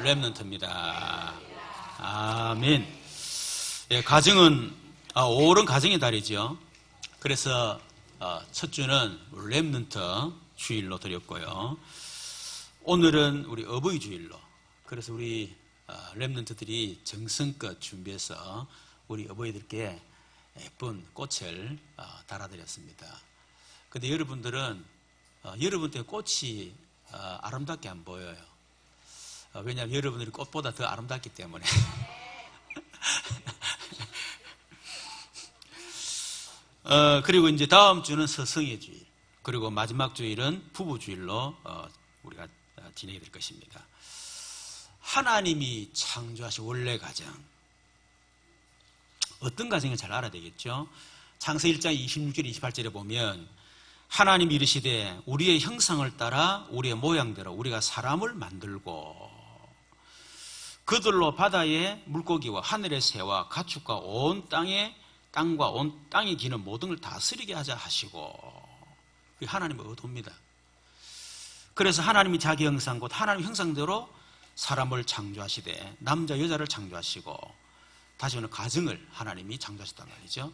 렘넌트입니다. 아멘. 예, 가정은 5월은 가정의 달이죠. 그래서 첫 주는 렘넌트 주일로 드렸고요. 오늘은 우리 어버이 주일로. 그래서 우리 렘넌트들이 정성껏 준비해서 우리 어버이들께 예쁜 꽃을 달아드렸습니다. 근데 여러분들은 여러분 때문에 꽃이 아름답게 안 보여요. 왜냐하면 여러분들이 꽃보다 더 아름답기 때문에. 그리고 이제 다음 주는 서성의 주일, 그리고 마지막 주일은 부부 주일로 우리가 지내게 될 것입니다. 하나님이 창조하신 원래 가정, 어떤 가정을 잘 알아야 되겠죠. 창세기 1장 26절 28절에 보면 하나님이 이르시되 우리의 형상을 따라 우리의 모양대로 우리가 사람을 만들고 그들로 바다의 물고기와 하늘의 새와 가축과 온 땅과 온 땅에 기는 모든 걸 다스리게 하자 하시고, 그게 하나님의 의도입니다. 그래서 하나님이 자기 형상 곧 하나님 형상대로 사람을 창조하시되 남자 여자를 창조하시고, 다시 오늘 가정을 하나님이 창조하셨단 말이죠.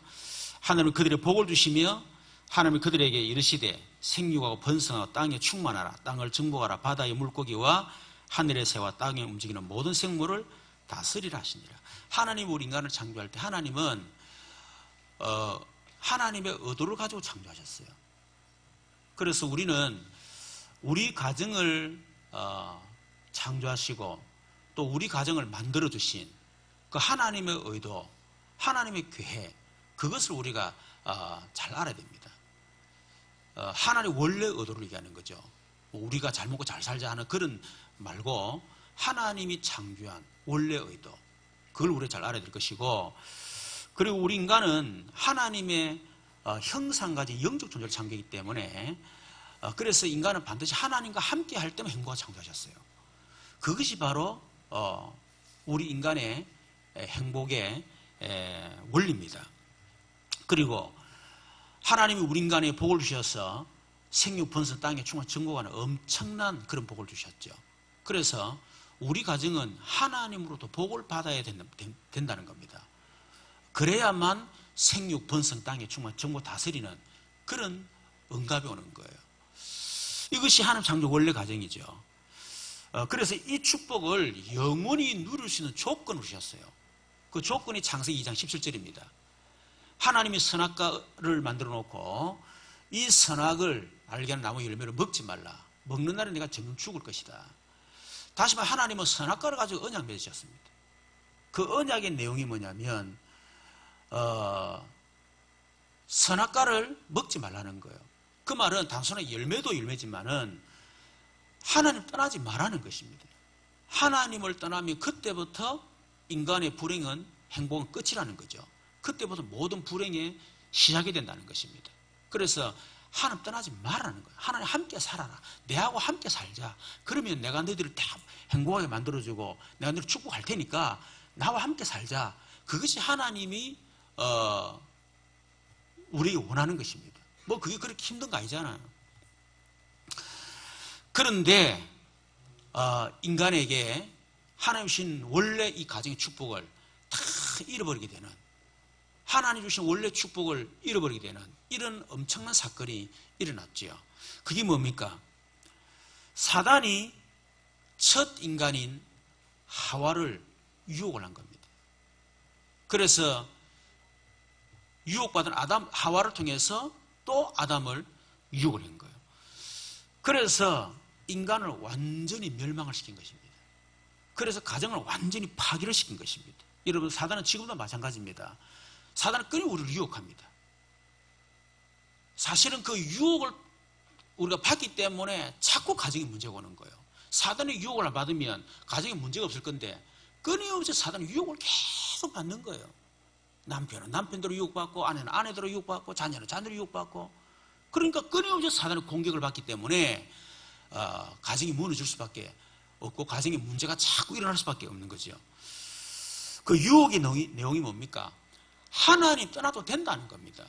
하나님은 그들의 복을 주시며 하나님이 그들에게 이르시되 생육하고 번성하고 땅에 충만하라, 땅을 정복하라, 바다의 물고기와 하늘의 새와 땅에 움직이는 모든 생물을 다스리라 하시니라. 하나님이 우리 인간을 창조할 때 하나님은 하나님의 의도를 가지고 창조하셨어요. 그래서 우리는 우리 가정을 창조하시고 또 우리 가정을 만들어주신 그 하나님의 의도, 하나님의 계획, 그것을 우리가 잘 알아야 됩니다. 하나님의 원래 의도를 얘기하는 거죠. 우리가 잘 먹고 잘 살자 하는 그런 말고 하나님이 창조한 원래 의도, 그걸 우리가 잘 알아야 될 것이고, 그리고 우리 인간은 하나님의 형상 가진 영적 존재를 창조하기 때문에 그래서 인간은 반드시 하나님과 함께 할 때만 행복하게 창조하셨어요. 그것이 바로 우리 인간의 행복의 원리입니다. 그리고 하나님이 우리 인간에 복을 주셔서 생육 번성 땅에 충만 정복하는 엄청난 그런 복을 주셨죠. 그래서 우리 가정은 하나님으로부터 복을 받아야 된다는 겁니다. 그래야만 생육 번성 땅에 충만 정복 다스리는 그런 응답이 오는 거예요. 이것이 하나님 창조 원래 가정이죠. 그래서 이 축복을 영원히 누릴 수 있는 조건을 주셨어요. 그 조건이 창세기 2장 17절입니다. 하나님이 선악과를 만들어 놓고 이 선악을 알게 하는 나무 열매를 먹지 말라. 먹는 날에 내가 점점 죽을 것이다. 다시 말해 하나님은 선악과를 가지고 언약 맺으셨습니다. 그 언약의 내용이 뭐냐면 선악과를 먹지 말라는 거예요. 그 말은 단순하게 열매도 열매지만은 하나님 떠나지 말라는 것입니다. 하나님을 떠나면 그때부터 인간의 불행은 행복은 끝이라는 거죠. 그때부터 모든 불행의 시작이 된다는 것입니다. 그래서 하나님 떠나지 말라는 거예요. 하나님 함께 살아라. 내하고 함께 살자. 그러면 내가 너희들을 다 행복하게 만들어주고 내가 너희를 축복할 테니까 나와 함께 살자. 그것이 하나님이 우리에게 원하는 것입니다. 뭐 그게 그렇게 힘든 거 아니잖아요. 그런데 인간에게 하나님 주신 원래 이 가정의 축복을 다 잃어버리게 되는, 하나님 주신 원래 축복을 잃어버리게 되는 이런 엄청난 사건이 일어났죠. 그게 뭡니까? 사단이 첫 인간인 하와를 유혹을 한 겁니다. 그래서 유혹받은 하와를 통해서 또 아담을 유혹을 한 거예요. 그래서 인간을 완전히 멸망을 시킨 것입니다. 그래서 가정을 완전히 파괴를 시킨 것입니다. 여러분, 사단은 지금도 마찬가지입니다. 사단은 끊임없이 우리를 유혹합니다. 사실은 그 유혹을 우리가 받기 때문에 자꾸 가정에 문제가 오는 거예요. 사단의 유혹을 받으면 가정에 문제가 없을 건데 끊임없이 사단의 유혹을 계속 받는 거예요. 남편은 남편대로 유혹받고 아내는 아내대로 유혹받고 자녀는 자녀로 유혹받고, 그러니까 끊임없이 사단의 공격을 받기 때문에 가정이 무너질 수밖에 없고 가정에 문제가 자꾸 일어날 수밖에 없는 거죠. 그 유혹의 내용이 뭡니까? 하나님 떠나도 된다는 겁니다.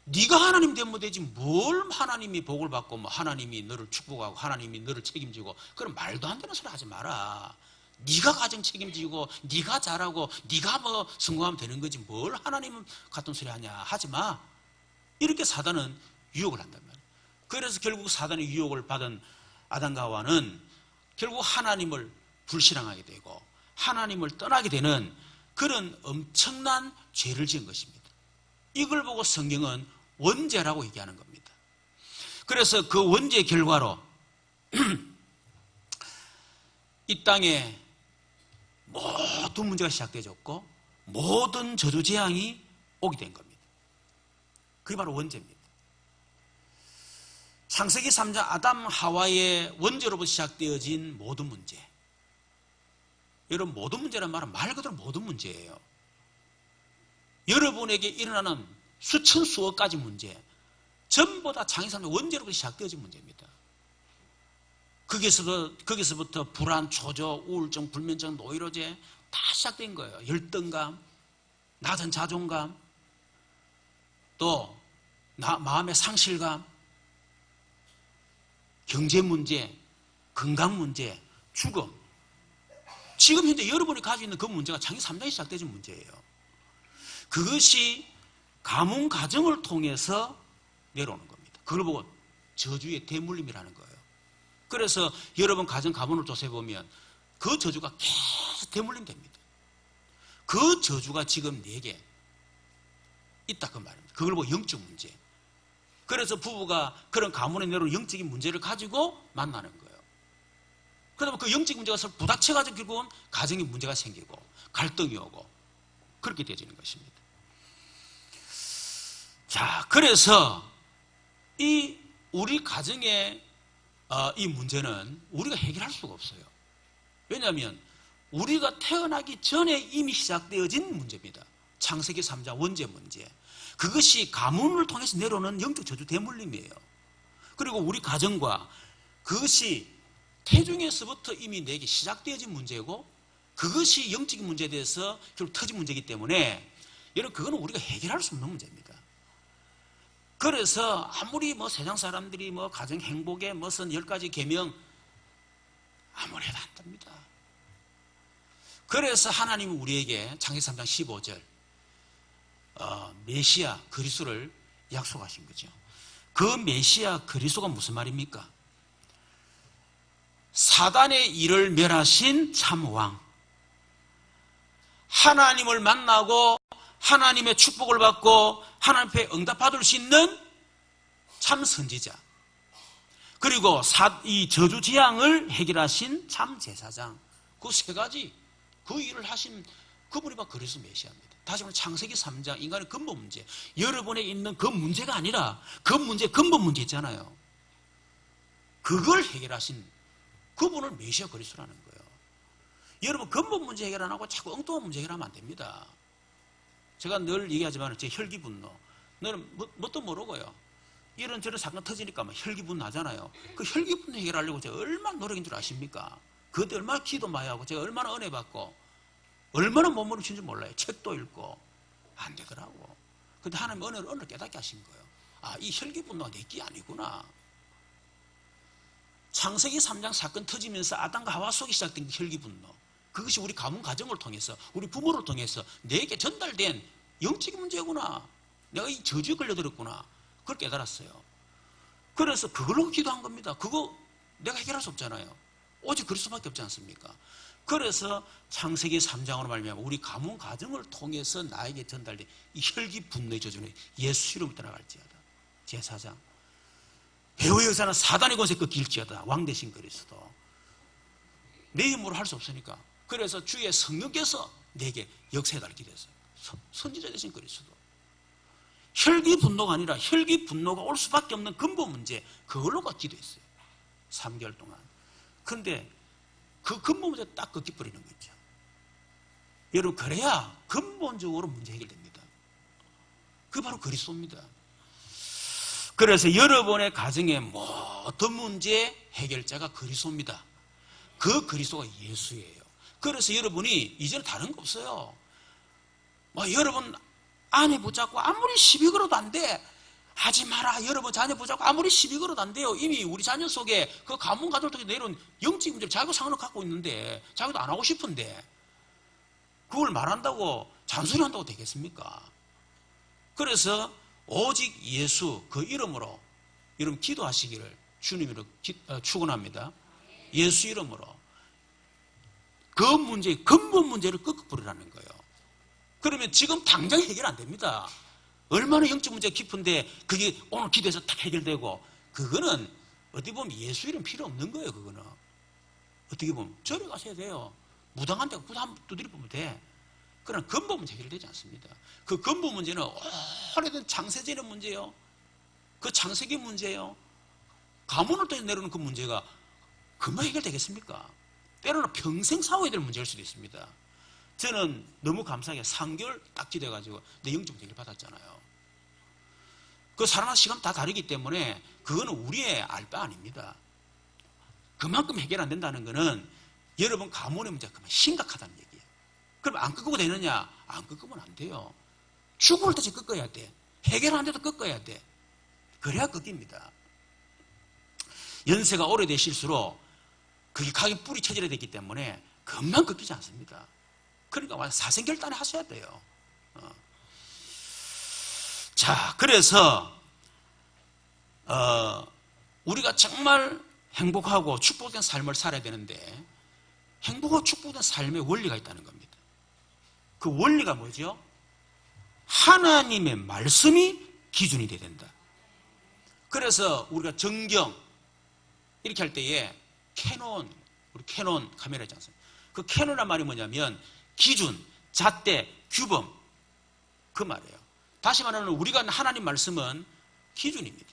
네가 하나님 되면 되지 뭘 하나님이 복을 받고 뭐 하나님이 너를 축복하고 하나님이 너를 책임지고 그런 말도 안 되는 소리 하지 마라. 네가 가정 책임지고 네가 잘하고 네가 뭐 성공하면 되는 거지 뭘 하나님 같은 소리 하냐 하지 마. 이렇게 사단은 유혹을 한단 말이에요. 그래서 결국 사단의 유혹을 받은 아담과 하와는 결국 하나님을 불신앙하게 되고 하나님을 떠나게 되는 그런 엄청난 죄를 지은 것입니다. 이걸 보고 성경은 원죄라고 얘기하는 겁니다. 그래서 그 원죄의 결과로 이 땅에 모든 문제가 시작되었고 모든 저주재앙이 오게 된 겁니다. 그게 바로 원죄입니다. 창세기 3장 아담 하와의 원죄로부터 시작되어진 모든 문제. 여러분 모든 문제란 말은 말 그대로 모든 문제예요. 여러분에게 일어나는 수천 수억 가지 문제 전부 다 창세기 3장 원죄로부터 시작되어진 문제입니다. 거기서부터 불안, 초조, 우울증, 불면증, 노이로제 다 시작된 거예요. 열등감, 낮은 자존감, 또 마음의 상실감, 경제 문제, 건강 문제, 죽음. 지금 현재 여러분이 가지고 있는 그 문제가 창세기 3장에 시작되어진 문제예요. 그것이 가문 가정을 통해서 내려오는 겁니다. 그걸 보고 저주의 대물림이라는 거예요. 그래서 여러분 가정 가문을 조사해보면 그 저주가 계속 대물림됩니다. 그 저주가 지금 내게 있다 그 말입니다. 그걸 보고 영적 문제. 그래서 부부가 그런 가문에 내려오는 영적인 문제를 가지고 만나는 거예요. 그러다 보면 그 영적 문제가 서로 부닥쳐가지고 결국은 가정에 문제가 생기고 갈등이 오고 그렇게 되어지는 것입니다. 자, 그래서 이 우리 가정의 이 문제는 우리가 해결할 수가 없어요. 왜냐하면 우리가 태어나기 전에 이미 시작되어진 문제입니다. 창세기 3장 원죄 문제. 그것이 가문을 통해서 내려오는 영적 저주 대물림이에요. 그리고 우리 가정과 그것이 태중에서부터 이미 내게 시작되어진 문제고 그것이 영적인 문제에 대해서 결국 터진 문제이기 때문에 여러분 그거는 우리가 해결할 수 없는 문제입니다. 그래서 아무리 뭐 세상 사람들이 뭐 가정 행복에 무슨 10가지 계명 아무리 해도 안 됩니다. 그래서 하나님은 우리에게 창세기 3장 15절 메시아 그리스도를 약속하신 거죠. 그 메시아 그리스도가 무슨 말입니까? 사단의 일을 멸하신 참왕, 하나님을 만나고 하나님의 축복을 받고 하나님 앞에 응답받을 수 있는 참 선지자, 그리고 이 저주 재앙을 해결하신 참 제사장, 그 세 가지 그 일을 하신 그분이 바로 그리스도 메시아입니다. 다시 말해 창세기 3장 인간의 근본 문제, 여러분에 있는 그 문제가 아니라 그 문제 근본 문제 있잖아요. 그걸 해결하신 그분을 메시아 그리스도라는 거예요. 여러분 근본 문제 해결 안 하고 자꾸 엉뚱한 문제 해결하면 안 됩니다. 제가 늘 얘기하지만 제 혈기분노, 너는 뭣도 모르고요. 이런저런 사건 터지니까 막 혈기분노 하잖아요. 그 혈기분노 해결하려고 제가 얼마나 노력인 줄 아십니까? 그때 얼마나 기도 많이 하고 제가 얼마나 은혜 받고 얼마나 몸부림친 줄 몰라요. 책도 읽고 안 되더라고. 근데 하나님 은혜를 깨닫게 하신 거예요. 아, 이 혈기분노가 내 게 아니구나. 창세기 3장 사건 터지면서 아담과 하와 속에 시작된 혈기분노, 그것이 우리 가문 가정을 통해서 우리 부모를 통해서 내게 전달된 영적인 문제구나. 내가 이 저주에 걸려들었구나. 그걸 깨달았어요. 그래서 그걸로 기도한 겁니다. 그거 내가 해결할 수 없잖아요. 오직 그리스도밖에 없지 않습니까? 그래서 창세기 3장으로 말미암아 우리 가문 가정을 통해서 나에게 전달된 이 혈기 분노의 저주는 예수 이름으로 떠나갈지어다. 제4장 배후의 여사는 사단의 권세 꺾일지어다. 왕 대신 그리스도. 내 힘으로 할 수 없으니까. 그래서 주의 성령께서 내게 역사해달라 기도했어요. 선지자 대신 그리스도. 혈기 분노가 아니라 혈기 분노가 올 수밖에 없는 근본 문제, 그걸로가 기도했어요. 3개월 동안. 그런데 그 근본 문제 딱 꺾여버리는 거죠. 여러분, 그래야 근본적으로 문제 해결됩니다. 그게 바로 그리스도입니다. 그래서 여러분의 가정의 모든 문제 해결자가 그리스도입니다. 그 그리스도가 예수예요. 그래서 여러분이 이제는 다른 거 없어요. 여러분 아내 붙잡고 아무리 시비 걸어도 안 돼. 하지 마라. 여러분 자녀 보자고 아무리 시비 걸어도 안 돼요. 이미 우리 자녀 속에 그 가문 가족 속에 내려온 영적 문제를 자기가 상관을 갖고 있는데 자기도 안 하고 싶은데 그걸 말한다고 잔소리한다고 되겠습니까? 그래서 오직 예수 그 이름으로 여러분 기도하시기를 주님으로 축원합니다. 예수 이름으로 그 문제의 근본 문제를 끄끄 뿌리라는 거예요. 그러면 지금 당장 해결 안 됩니다. 얼마나 영적 문제가 깊은데 그게 오늘 기도해서 딱 해결되고 그거는 어떻게 보면 예수 이름 필요 없는 거예요. 그거는 어떻게 보면 절에 가셔야 돼요. 무당한 데 구두 한번 두드려 보면 돼. 그러나 근본 문제 해결되지 않습니다. 그 근본 문제는 오래된 창세전의 문제요. 그 창세기 문제요. 가문을 통해 내려오는 그 문제가 금방 해결되겠습니까? 때로는 평생 싸워야 될 문제일 수도 있습니다. 저는 너무 감사하게 3개월 딱 기도해가지고 내 영적 문제 해결 받았잖아요. 그 사람마다 시간 다 다르기 때문에 그거는 우리의 알 바 아닙니다. 그만큼 해결 안 된다는 거는 여러분 가문의 문제가 그만 심각하다는 얘기예요. 그럼 안 꺾고 되느냐? 안 꺾으면 안 돼요. 죽을 때까지 꺾어야 돼. 해결 안 돼도 꺾어야 돼. 그래야 꺾입니다. 연세가 오래되실수록 그게 각이 뿌리 체질이 됐기 때문에 금방 꺾이지 않습니다. 그러니까 사생결단에 하셔야 돼요. 자, 그래서 우리가 정말 행복하고 축복된 삶을 살아야 되는데 행복하고 축복된 삶의 원리가 있다는 겁니다. 그 원리가 뭐죠? 하나님의 말씀이 기준이 돼야 된다. 그래서 우리가 정경 이렇게 할 때에 캐논, 우리 캐논 카메라 있지 않습니까? 그 캐논이란 말이 뭐냐면 기준, 잣대, 규범 그 말이에요. 다시 말하면 우리가 하나님 말씀은 기준입니다.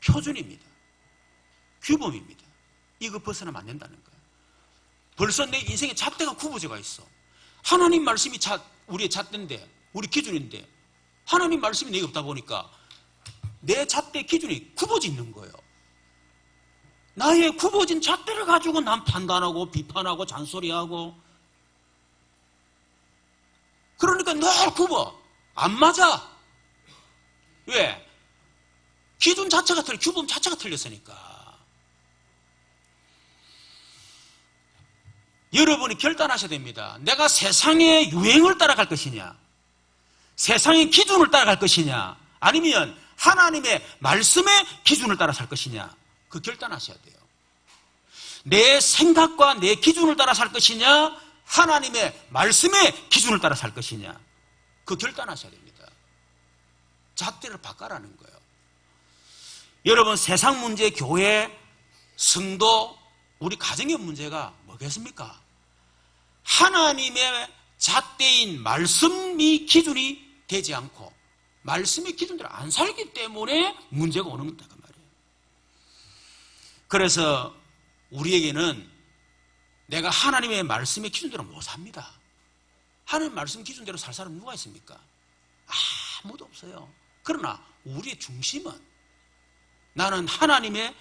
표준입니다. 규범입니다. 이거 벗어나면 안 된다는 거예요. 벌써 내 인생에 잣대가 굽어져가 있어. 하나님 말씀이 우리의 잣대인데 우리 기준인데 하나님 말씀이 내게 없다 보니까 내 잣대 기준이 굽어져 있는 거예요. 나의 굽어진 잣대를 가지고 난 판단하고 비판하고 잔소리하고 그러니까 늘 굽어. 안 맞아. 왜? 기준 자체가 틀려, 규범 자체가 틀렸으니까. 여러분이 결단하셔야 됩니다. 내가 세상의 유행을 따라갈 것이냐, 세상의 기준을 따라갈 것이냐, 아니면 하나님의 말씀의 기준을 따라 살 것이냐, 그 결단하셔야 돼요. 내 생각과 내 기준을 따라 살 것이냐, 하나님의 말씀의 기준을 따라 살 것이냐, 그 결단하셔야 됩니다. 잣대를 바꿔라는 거예요. 여러분 세상 문제, 교회, 성도, 우리 가정의 문제가 뭐겠습니까? 하나님의 잣대인 말씀이 기준이 되지 않고 말씀의 기준대로 안 살기 때문에 문제가 오는 거다 그 말이에요. 그래서 우리에게는 내가 하나님의 말씀의 기준대로 못 삽니다. 하나님 말씀 기준대로 살 사람 누가 있습니까? 아무도 없어요. 그러나 우리의 중심은 나는 하나님의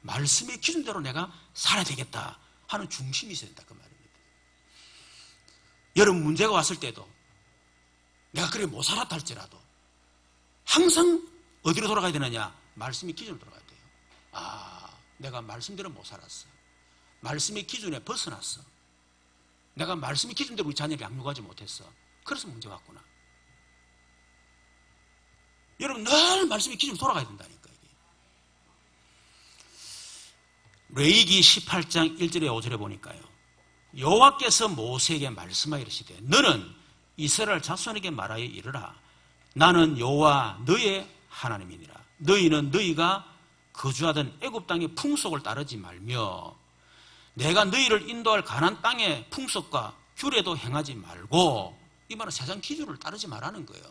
말씀의 기준대로 내가 살아야 되겠다 하는 중심이 있어야 된다 그 말입니다. 여러분 문제가 왔을 때도 내가 그래 못 살았다 할지라도 항상 어디로 돌아가야 되느냐? 말씀의 기준으로 돌아가야 돼요. 내가 말씀대로 못 살았어. 말씀의 기준에 벗어났어. 내가 말씀의 기준대로 우리 자녀를 양육하지 못했어. 그래서 문제가 왔구나. 여러분 늘 말씀의 기준으로 돌아가야 된다니까. 레위기 18장 1절에 5절에 보니까요. 여호와께서 모세에게 말씀하여 이르시되 너는 이스라엘 자손에게 말하여 이르라. 나는 여호와 너의 하나님이니라. 너희는 너희가 거주하던 애굽 땅의 풍속을 따르지 말며 내가 너희를 인도할 가나안 땅의 풍속과 규례도 행하지 말고, 이 말은 세상 기준을 따르지 말라는 거예요.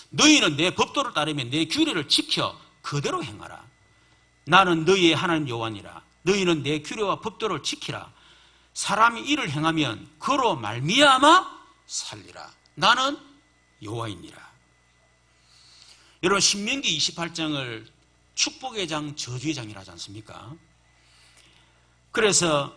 너희는 내 법도를 따르며 내 규례를 지켜 그대로 행하라. 나는 너희의 하나님 여호와니라. 너희는 내 규례와 법도를 지키라. 사람이 이를 행하면 그로 말미암아 살리라. 나는 여호와이니라. 여러분 신명기 28장을 축복의 장, 저주의 장이라 하지 않습니까? 그래서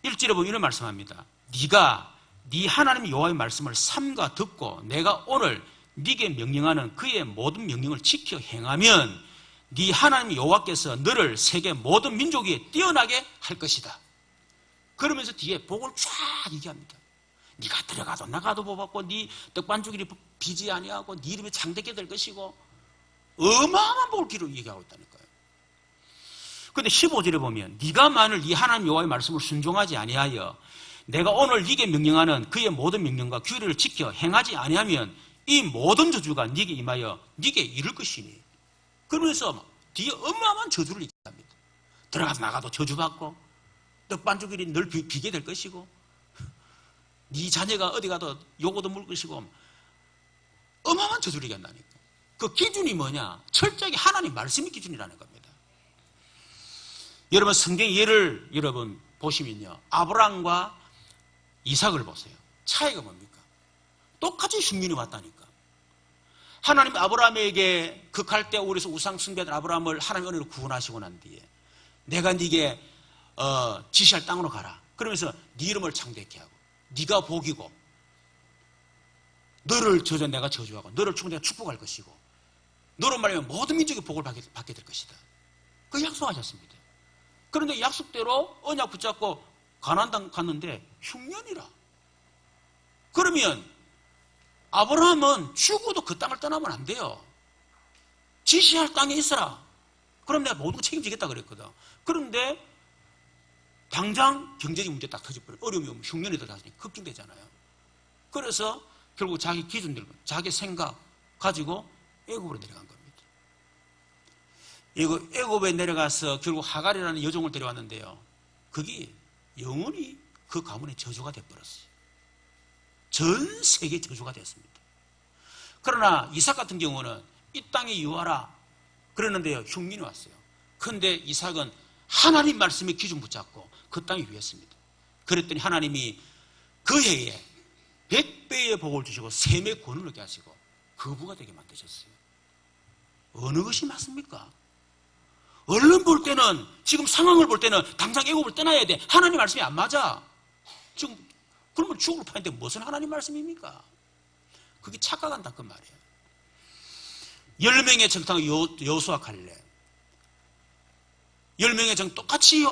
1절에 보면 이런 말씀합니다. 네가 네 하나님 여호와의 말씀을 삼가 듣고 내가 오늘 네게 명령하는 그의 모든 명령을 지켜 행하면 네 하나님 여호와께서 너를 세계 모든 민족 위에 뛰어나게 할 것이다. 그러면서 뒤에 복을 쫙 얘기합니다. 네가 들어가도 나가도 복받고 네 떡반죽이 비지 아니하고 네 이름이 창대게 될 것이고 어마어마한 복을 기로 얘기하고 있다니까요. 그런데 15절에 보면 네가 만일 네 하나님 여호와의 말씀을 순종하지 아니하여 내가 오늘 네게 명령하는 그의 모든 명령과 규례를 지켜 행하지 아니하면 이 모든 저주가 네게 임하여 네게 이를 것이니. 그러면서 뒤에 어마어마한 저주를 얘기합니다. 들어가서 나가도 저주받고 떡반죽이 늘 비게 될 것이고 네 자녀가 어디 가도 요거도 물 것이고 어마어마한 저주를 얘기한다니까. 그 기준이 뭐냐? 철저하게 하나님 말씀이 기준이라는 겁니다. 여러분 성경 예를 여러분 보시면요, 아브라함과 이삭을 보세요. 차이가 뭡니까? 똑같이 흉년이 왔다니까. 하나님 아브라함에게 그 갈대 우리에서 우상 숭배하던 아브라함을 하나님 은혜로 구원하시고 난 뒤에 내가 네게 지시할 땅으로 가라. 그러면서 네 이름을 창대케 하고 네가 복이고 너를 내가 저주하고 너를 통해 내가 축복할 것이고 너로 말하면 모든 민족이 복을 받게 될 것이다. 그 약속하셨습니다. 그런데 약속대로 언약 붙잡고 가나안 땅 갔는데 흉년이라. 그러면 아브라함은 죽어도 그 땅을 떠나면 안 돼요. 지시할 땅에 있어라. 그럼 내가 모든 거 책임지겠다 그랬거든. 그런데 당장 경제적 문제 딱 터져버려. 어려움이 오면 흉년이 들어가니 걱정되잖아요. 그래서 결국 자기 기준대로 자기 생각 가지고 애굽으로 내려간 겁니다. 애굽에 내려가서 결국 하갈이라는 여종을 데려왔는데요. 그게 영원히 그 가문의 저주가 되어버렸어요. 전 세계 저주가 됐습니다. 그러나 이삭 같은 경우는 이 땅에 유하라 그랬는데요, 흉년이 왔어요. 그런데 이삭은 하나님 말씀의 기준 붙잡고 그 땅에 위했습니다. 그랬더니 하나님이 그 해에 100배의 복을 주시고 셈의 권을 얻게 하시고 거부가 되게 만드셨어요. 어느 것이 맞습니까? 얼른 볼 때는, 지금 상황을 볼 때는 당장 애굽을 떠나야 돼. 하나님 말씀이 안 맞아. 지금 그러면 죽을 판인데 무슨 하나님 말씀입니까? 그게 착각한다 그 말이에요. 10명의 정탐 여호수아 갈렙 10명의 정 똑같이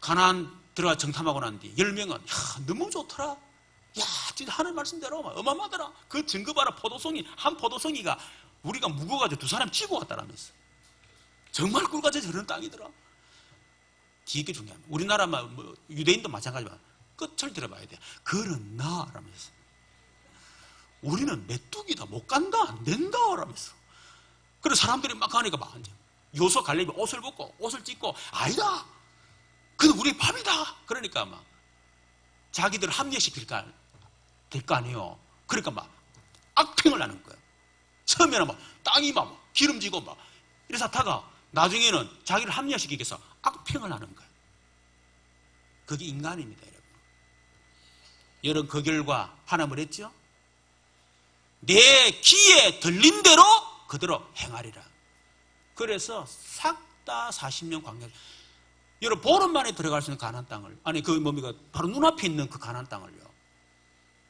가나안 들어가 정탐하고 난 뒤 10명은 너무 좋더라. 야, 진짜 하나님 말씀대로 어마어마하더라. 그 증거 봐라. 한 포도송이가 우리가 묵어가지고 두 사람 찌고 왔다라면서. 정말 꿀같이 저런 땅이더라. 되게 중요합니다. 우리나라 유대인도 마찬가지지만 끝을 들어봐야 돼. 그런 나라면서. 우리는 메뚜기다 못 간다 안 된다 라면서. 그래서 사람들이 막 가니까 막 앉아. 여호수아 갈렙이 옷을 벗고 옷을 찢고 아니다. 그건 우리 밥이다. 그러니까 막 자기들 합리화시킬 될 거 아니에요. 그러니까 막 악평을 하는 거예요. 처음에는 막 땅이 막 기름지고 막 이래서 하다가 나중에는 자기를 합리화시키기 위해서 악평을 하는 거예요. 그게 인간입니다, 여러분. 여러분 그 결과 하나 뭐랬죠? 내 귀에 들린 대로 그대로 행하리라. 그래서 싹 다 40년 광야. 여러분 보름 만에 들어갈 수 있는 가나안 땅을, 아니 그 뭡니까, 바로 눈앞에 있는 그 가나안 땅을요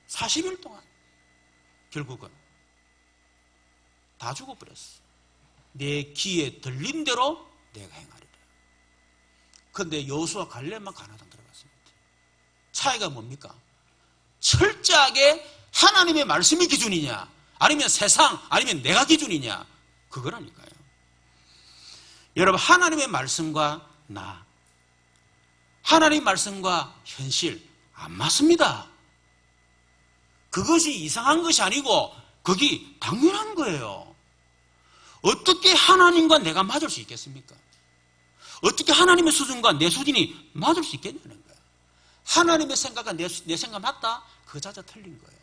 40일 동안 결국은 다 죽어버렸어. 내 귀에 들린 대로 내가 행하리라. 그런데 여호수아 갈렙만 가나안 땅 들어갔습니다. 차이가 뭡니까? 철저하게 하나님의 말씀이 기준이냐 아니면 세상 아니면 내가 기준이냐, 그거라니까요. 여러분 하나님의 말씀과 나, 하나님의 말씀과 현실 안 맞습니다. 그것이 이상한 것이 아니고 그게 당연한 거예요. 어떻게 하나님과 내가 맞을 수 있겠습니까? 어떻게 하나님의 수준과 내 수준이 맞을 수 있겠냐는 거예요. 하나님의 생각과 내 생각 맞다? 그 자체 틀린 거예요.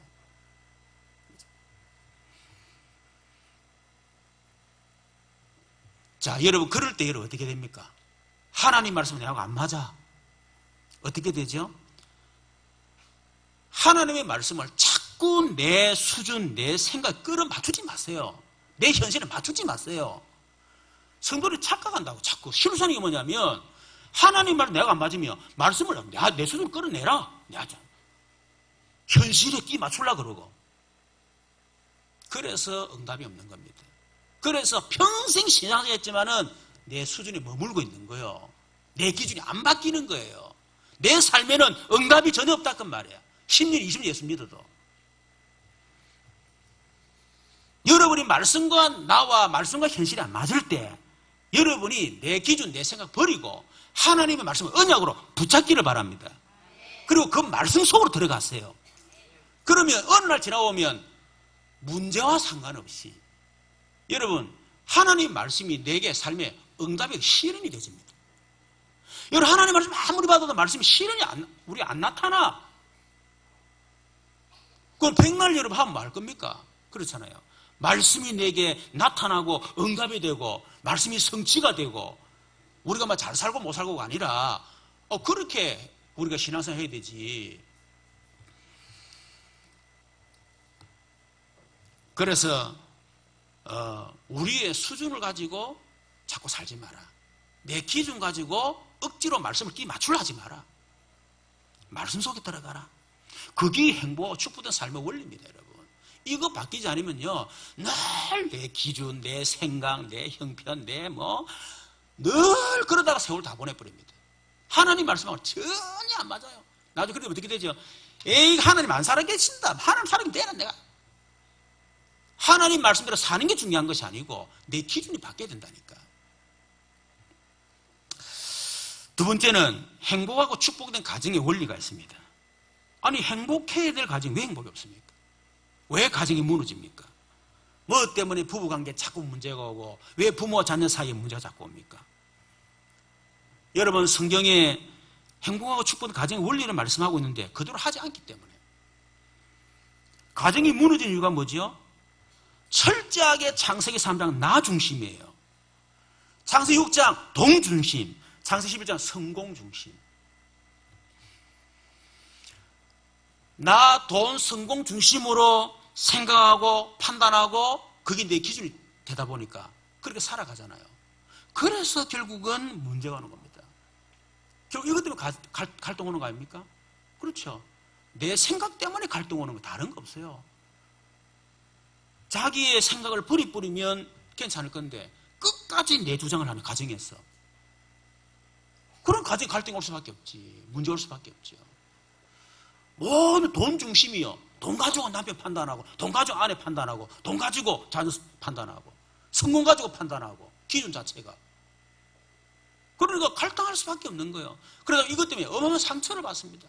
자, 여러분 그럴 때 여러분 어떻게 됩니까? 하나님 말씀은 내하고 안 맞아. 어떻게 되죠? 하나님의 말씀을 자꾸 내 수준, 내 생각 끌어 맞추지 마세요. 내 현실에 맞추지 마세요. 성도들이 착각한다고 자꾸. 실수하는 게 뭐냐면 하나님 말 내가 안 맞으면 말씀을 내 수준 끌어내라. 현실에 끼 맞추려고 그러고. 그래서 응답이 없는 겁니다. 그래서 평생 신앙생활 했지만은 내 수준에 머물고 있는 거예요. 내 기준이 안 바뀌는 거예요. 내 삶에는 응답이 전혀 없다는 말이야. 10년, 20년 예수 믿어도. 여러분이 말씀과 나와 말씀과 현실이 안 맞을 때 여러분이 내 기준, 내 생각 버리고 하나님의 말씀을 언약으로 붙잡기를 바랍니다. 그리고 그 말씀 속으로 들어가세요. 그러면 어느 날 지나오면 문제와 상관없이 여러분 하나님 말씀이 내게 삶에 응답의 실현이 되집니다. 여러분 하나님 말씀 아무리 봐도 말씀이 실현이 우리 안 나타나. 그럼 백날 여러분 하면 뭐 할 겁니까? 그렇잖아요. 말씀이 내게 나타나고 응답이 되고 말씀이 성취가 되고 우리가 막 잘 살고 못 살고가 아니라 그렇게 우리가 신앙생활 해야 되지. 그래서 우리의 수준을 가지고 자꾸 살지 마라. 내 기준 가지고 억지로 말씀을 끼 맞추려 하지 마라. 말씀 속에 들어가라. 그게 행복하고 축복된 삶의 원리입니다, 여러분. 이거 바뀌지 않으면요, 늘 내 기준, 내 생각, 내 형편, 늘 그러다가 세월 다 보내버립니다. 하나님 말씀하고 전혀 안 맞아요. 나중에 그러면 어떻게 되죠? 에이, 하나님 안 살아계신다. 하나님 살아계신다. 내가. 하나님 말씀대로 사는 게 중요한 것이 아니고 내 기준이 바뀌어야 된다니까. 두 번째는 행복하고 축복된 가정의 원리가 있습니다. 아니, 행복해야 될 가정이 왜 행복이 없습니까? 왜 가정이 무너집니까? 뭐 때문에 부부관계에 자꾸 문제가 오고 왜 부모와 자녀 사이에 문제가 자꾸 옵니까? 여러분, 성경에 행복하고 축복된 가정의 원리를 말씀하고 있는데 그대로 하지 않기 때문에 가정이 무너진 이유가 뭐죠? 철저하게 창세기 3장 나 중심이에요. 창세기 6장 돈 중심, 창세기 11장 성공 중심. 나, 돈, 성공 중심으로 생각하고 판단하고 그게 내 기준이 되다 보니까 그렇게 살아가잖아요. 그래서 결국은 문제가 오는 겁니다. 결국 이것 때문에 갈등 오는 거 아닙니까? 그렇죠. 내 생각 때문에 갈등 오는 거 다른 거 없어요. 자기의 생각을 버리면 괜찮을 건데 끝까지 내 주장을 하는 가정에서 그런 가정에 갈등이 올 수밖에 없지. 문제 올 수밖에 없죠. 모두 돈 중심이요. 돈 가지고 남편 판단하고, 돈 가지고 아내 판단하고, 돈 가지고 자녀 판단하고, 성공 가지고 판단하고, 기준 자체가. 그러니까 갈등할 수밖에 없는 거예요. 그래서 이것 때문에 어마어마한 상처를 받습니다.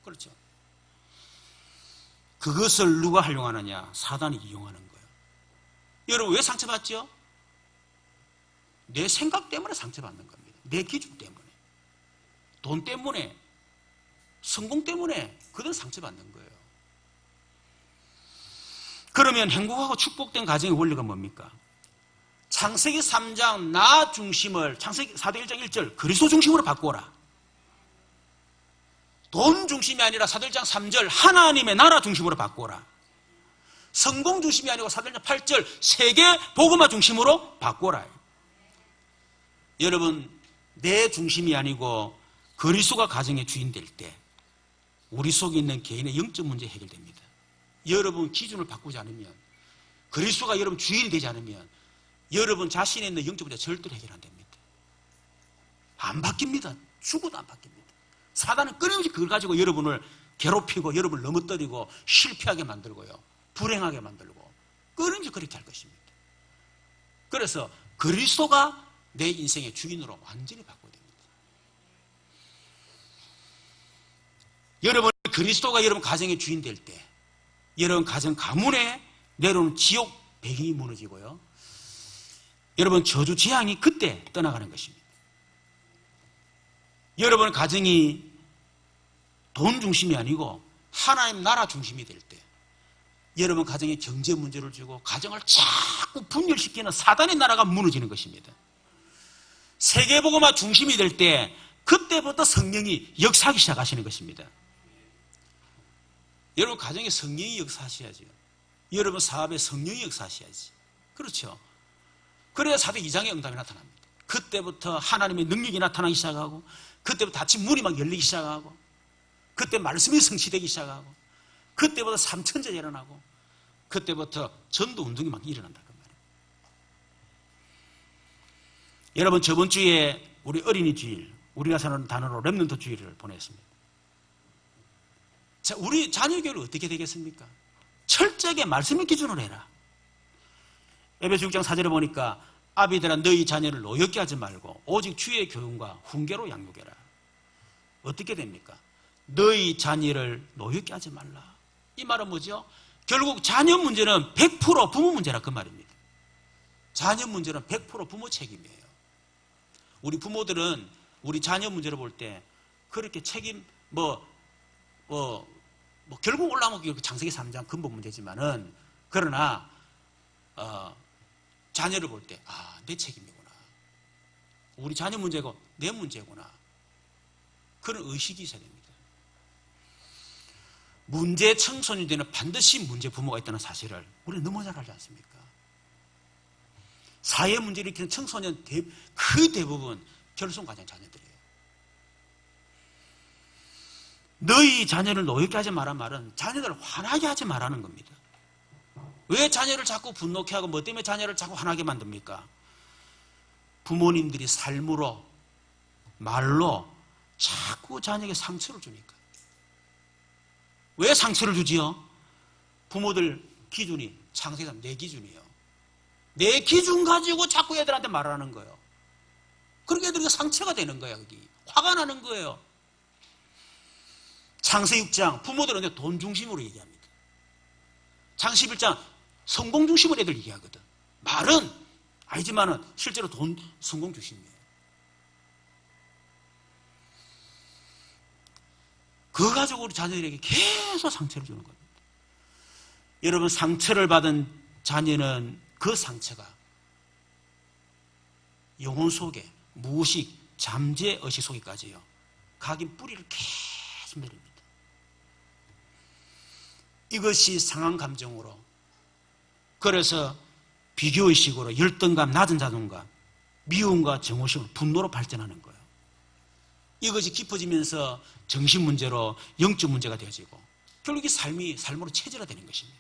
그렇죠. 그것을 누가 활용하느냐? 사단이 이용하는 거예요. 여러분, 왜 상처받죠? 내 생각 때문에 상처받는 겁니다. 내 기준 때문에. 돈 때문에, 성공 때문에 그들 상처받는 거예요. 그러면 행복하고 축복된 가정의 원리가 뭡니까? 창세기 3장 나 중심을 창세기 4대 1장 1절 그리스도 중심으로 바꾸어라. 돈 중심이 아니라 4대 1장 3절 하나님의 나라 중심으로 바꾸어라. 성공 중심이 아니고 4대 1장 8절 세계 복음화 중심으로 바꾸어라. 여러분, 내 중심이 아니고 그리스도가 가정의 주인 될 때 우리 속에 있는 개인의 영적 문제 해결됩니다. 여러분 기준을 바꾸지 않으면, 그리스도가 여러분 주인이 되지 않으면 여러분 자신에 있는 영적 문제 절대로 해결 안 됩니다. 안 바뀝니다. 죽어도 안 바뀝니다. 사단은 끊임없이 그걸 가지고 여러분을 괴롭히고 여러분을 넘어뜨리고 실패하게 만들고요, 불행하게 만들고 끊임없이 그렇게 할 것입니다. 그래서 그리스도가 내 인생의 주인으로 완전히 바꿔야 됩니다. 여러분 그리스도가 여러분 가정의 주인 될 때 여러분 가정 가문에 내려오는 지옥 배경이 무너지고요, 여러분 저주 재앙이 그때 떠나가는 것입니다. 여러분 가정이 돈 중심이 아니고 하나님 나라 중심이 될 때 여러분 가정에 경제 문제를 주고 가정을 자꾸 분열시키는 사단의 나라가 무너지는 것입니다. 세계복음화 중심이 될 때 그때부터 성령이 역사하기 시작하시는 것입니다. 여러분 가정에 성령이 역사하셔야죠. 여러분 사업에 성령이 역사하셔야지. 그렇죠. 그래야 사도 2장의 응답이 나타납니다. 그때부터 하나님의 능력이 나타나기 시작하고, 그때부터 닫힌 문이 막 열리기 시작하고, 그때 말씀이 성취되기 시작하고, 그때부터 삼천제가 일어나고, 그때부터 전도 운동이 막 일어난다 그 말이에요. 여러분, 저번 주에 우리 어린이 주일, 우리가 사는 단어로 렘넌트 주일을 보냈습니다. 자, 우리 자녀 교육은 어떻게 되겠습니까? 철저하게 말씀의 기준으로 해라. 에베소 6장 4절에 보니까 아비들아 너희 자녀를 노엽게 하지 말고 오직 주의 교훈과 훈계로 양육해라. 어떻게 됩니까? 너희 자녀를 노엽게 하지 말라. 이 말은 뭐죠? 결국 자녀 문제는 100% 부모 문제라 그 말입니다. 자녀 문제는 100% 부모 책임이에요. 우리 부모들은 우리 자녀 문제를 볼 때 그렇게 책임 결국 올라오면 창세기 3장 근본 문제지만은, 그러나 자녀를 볼 때 내 책임이구나, 우리 자녀 문제고 내 문제구나, 그런 의식이 있어야 됩니다. 문제 청소년들은 반드시 문제 부모가 있다는 사실을 우리는 너무 잘 알지 않습니까? 사회 문제를 일으키는 청소년 그 대부분 결손가정 자녀들이에요. 너희 자녀를 노엽게 하지 말란 말은 자녀들을 화나게 하지 말라는 겁니다. 왜 자녀를 자꾸 분노케 하고 뭐 때문에 자녀를 자꾸 화나게 만듭니까? 부모님들이 삶으로, 말로 자꾸 자녀에게 상처를 주니까. 왜 상처를 주지요? 부모들 기준이 창세기 3장 내 기준이에요. 내 기준 가지고 자꾸 애들한테 말하는 거예요. 그러니까 애들이 상처가 되는 거예요. 화가 나는 거예요. 창세기 6장 부모들은 돈 중심으로 얘기합니다. 창세기 11장 성공 중심으로 애들 얘기하거든. 말은 아니지만은 실제로 성공 중심이에요. 그거 가지고 우리 자녀들에게 계속 상처를 주는 겁니다. 여러분, 상처를 받은 자녀는 그 상처가 영혼 속에 무의식, 잠재 의식 속에까지요, 각인 뿌리를 계속 내립니다. 이것이 상한 감정으로, 그래서 비교의식으로 열등감, 낮은 자존감, 미움과 정오심으로 분노로 발전하는 거예요. 이것이 깊어지면서 정신 문제로 영적 문제가 되어지고 결국 이 삶으로 체질화되는 것입니다.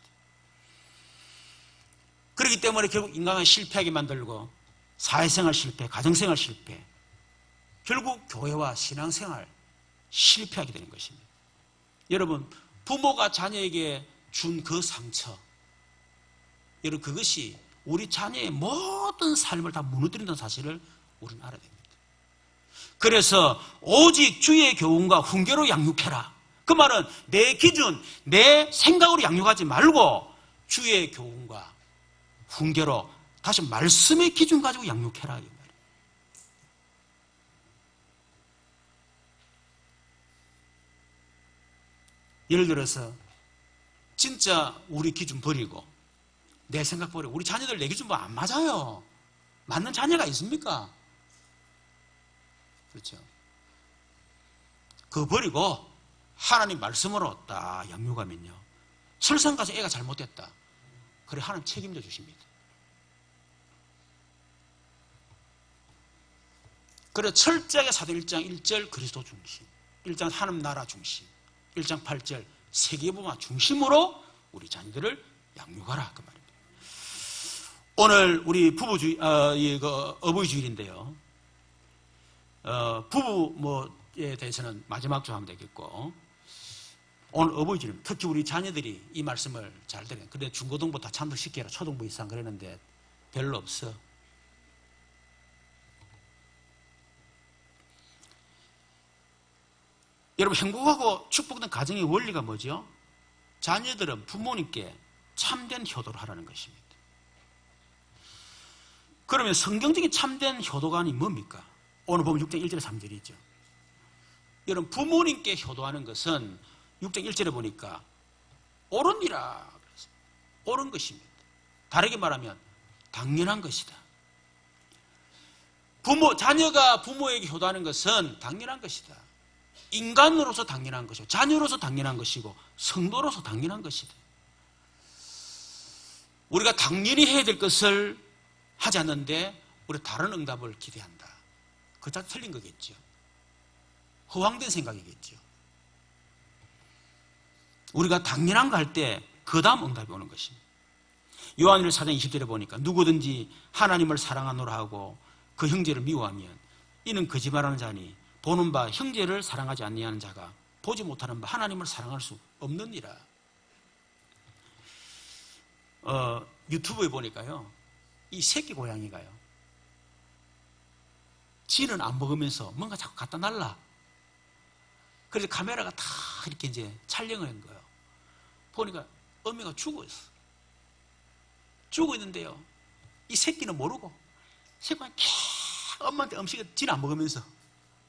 그렇기 때문에 결국 인간을 실패하게 만들고 사회생활 실패, 가정생활 실패, 결국 교회와 신앙생활 실패하게 되는 것입니다. 여러분, 부모가 자녀에게 준 그 상처, 여러분, 그것이 우리 자녀의 모든 삶을 다 무너뜨린다는 사실을 우리는 알아야 됩니다. 그래서 오직 주의 교훈과 훈계로 양육해라. 그 말은 내 기준, 내 생각으로 양육하지 말고 주의 교훈과 훈계로, 다시 말씀의 기준 가지고 양육해라. 이 말이에요. 예를 들어서 진짜 우리 기준 버리고 내 생각 버리고 우리 자녀들 내 기준 뭐 안 맞아요. 맞는 자녀가 있습니까? 그렇죠. 그거 버리고 하나님 말씀으로 딱 양육하면요, 설상 가서 애가 잘못됐다, 그래 하나님 책임져 주십니다. 그래 철저하게 사도 1장 1절 그리스도 중심, 1장 하나님 나라 중심, 1장 8절 세계보마 중심으로 우리 자녀들을 양육하라 그 말입니다. 오늘 우리 어버이 주일인데요. 부부에 대해서는 마지막 주 하면 되겠고, 오늘 어버이 주일, 특히 우리 자녀들이 이 말씀을 잘 들어요. 근데 중고등부 다 참석시켜라, 초등부 이상 그랬는데 별로 없어. 여러분, 행복하고 축복된 가정의 원리가 뭐죠? 자녀들은 부모님께 참된 효도를 하라는 것입니다. 그러면 성경적인 참된 효도관이 뭡니까? 오늘 보면 6장 1절에 3절이죠. 여러분, 부모님께 효도하는 것은 6장 1절에 보니까 옳으니라, 옳은 것입니다. 다르게 말하면 당연한 것이다. 자녀가 부모에게 효도하는 것은 당연한 것이다. 인간으로서 당연한 것이고, 자녀로서 당연한 것이고, 성도로서 당연한 것이다. 우리가 당연히 해야 될 것을 하지 않는데 우리가 다른 응답을 기대한다. 그 자체 틀린 거겠죠. 허황된 생각이겠죠. 우리가 당연한 거 할 때 그 다음 응답이 오는 것입니다. 요한일서 4장 20절에 보니까 누구든지 하나님을 사랑하노라 하고 그 형제를 미워하면 이는 거짓말하는 자니 보는 바 형제를 사랑하지 아니하는 자가 보지 못하는 바 하나님을 사랑할 수 없느니라. 유튜브에 보니까요, 이 새끼 고양이가요, 지는 안 먹으면서 뭔가 자꾸 갖다 날라. 그래서 카메라가 다 이렇게 이제 촬영을 한 거예요. 보니까 어미가 죽어 있어. 죽어 있는데요, 이 새끼는 모르고 새끼가 엄마한테 음식을 지는 안 먹으면서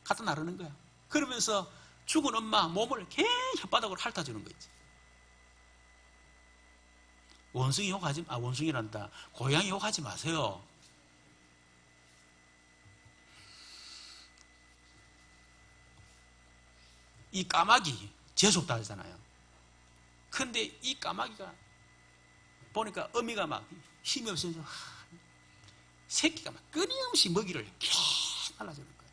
갖다 나르는 거야. 그러면서 죽은 엄마 몸을 계속 혓바닥으로 핥아주는 거 있지. 원숭이 욕하지, 원숭이란다. 고양이 욕하지 마세요. 이 까마귀 재수없다 하잖아요. 근데 이 까마귀가 보니까 어미가 막 힘이 없어서 새끼가 막 끊임없이 먹이를 계속 날라주는 거예요.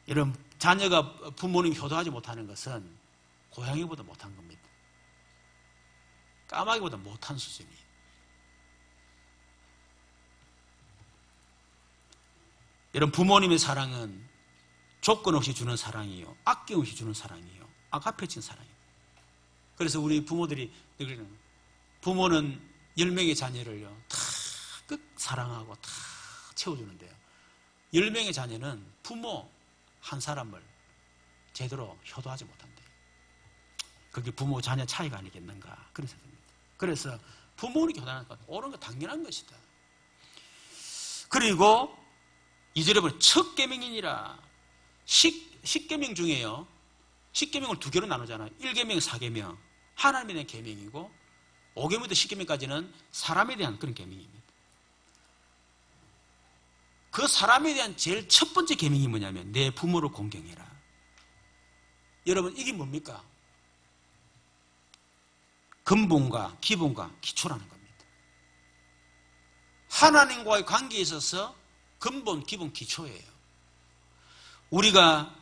이런 자녀가 부모님 효도하지 못하는 것은 고양이보다 못한 겁니다. 까마귀보다 못한 수준이에요. 여러분, 부모님의 사랑은 조건 없이 주는 사랑이요, 아낌없이 주는 사랑이요, 아가페친 사랑이에요. 그래서 우리 부모들이 늘 부모는 10명의 자녀를요 다 끝 사랑하고 다 채워주는데요, 10명의 자녀는 부모 한 사람을 제대로 효도하지 못한대요. 그게 부모 자녀 차이가 아니겠는가 그런 생각입니다. 그래서 부모님께 효도하는 것 옳은 거 당연한 것이다. 그리고 2절에 보면 첫 계명이니라. 10계명 중에요, 10계명을 두 개로 나누잖아요. 1계명, 4계명 하나님에 대한 계명이고, 5계명부터 10계명까지는 사람에 대한 그런 계명입니다. 그 사람에 대한 제일 첫 번째 계명이 뭐냐면 내 부모를 공경해라. 여러분, 이게 뭡니까? 근본과 기본과 기초라는 겁니다. 하나님과의 관계에 있어서 근본, 기본, 기초예요. 우리가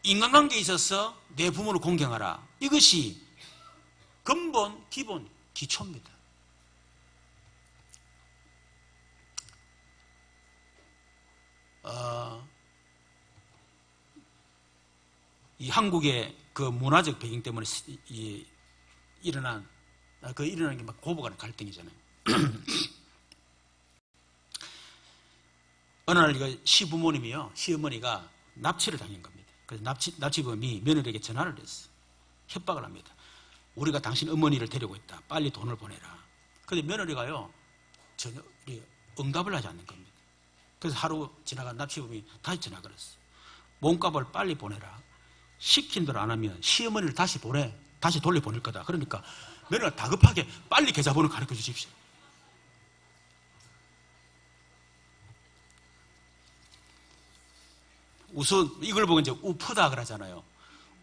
인간관계에 있어서 내 부모를 공경하라. 이것이 근본, 기본, 기초입니다. 이 한국의 그 문화적 배경 때문에 일어난 게 막 고부간의 갈등이잖아요. 어느 날 이거 시부모님이요, 시어머니가 납치를 당한 겁니다. 그래서 납치범이 며느리에게 전화를 했어. 협박을 합니다. 우리가 당신 어머니를 데리고 있다. 빨리 돈을 보내라. 그런데 며느리가요 전혀 응답을 하지 않는 겁니다. 그래서 하루 지나간 납치범이 다시 전화를 했어. 몸값을 빨리 보내라. 시킨 대로 안 하면 시어머니를 다시 돌려보낼 거다. 그러니까 며느리가 다급하게 빨리 계좌번호 가르쳐 주십시오. 우선 이걸 보고 이제 우프다 그러잖아요.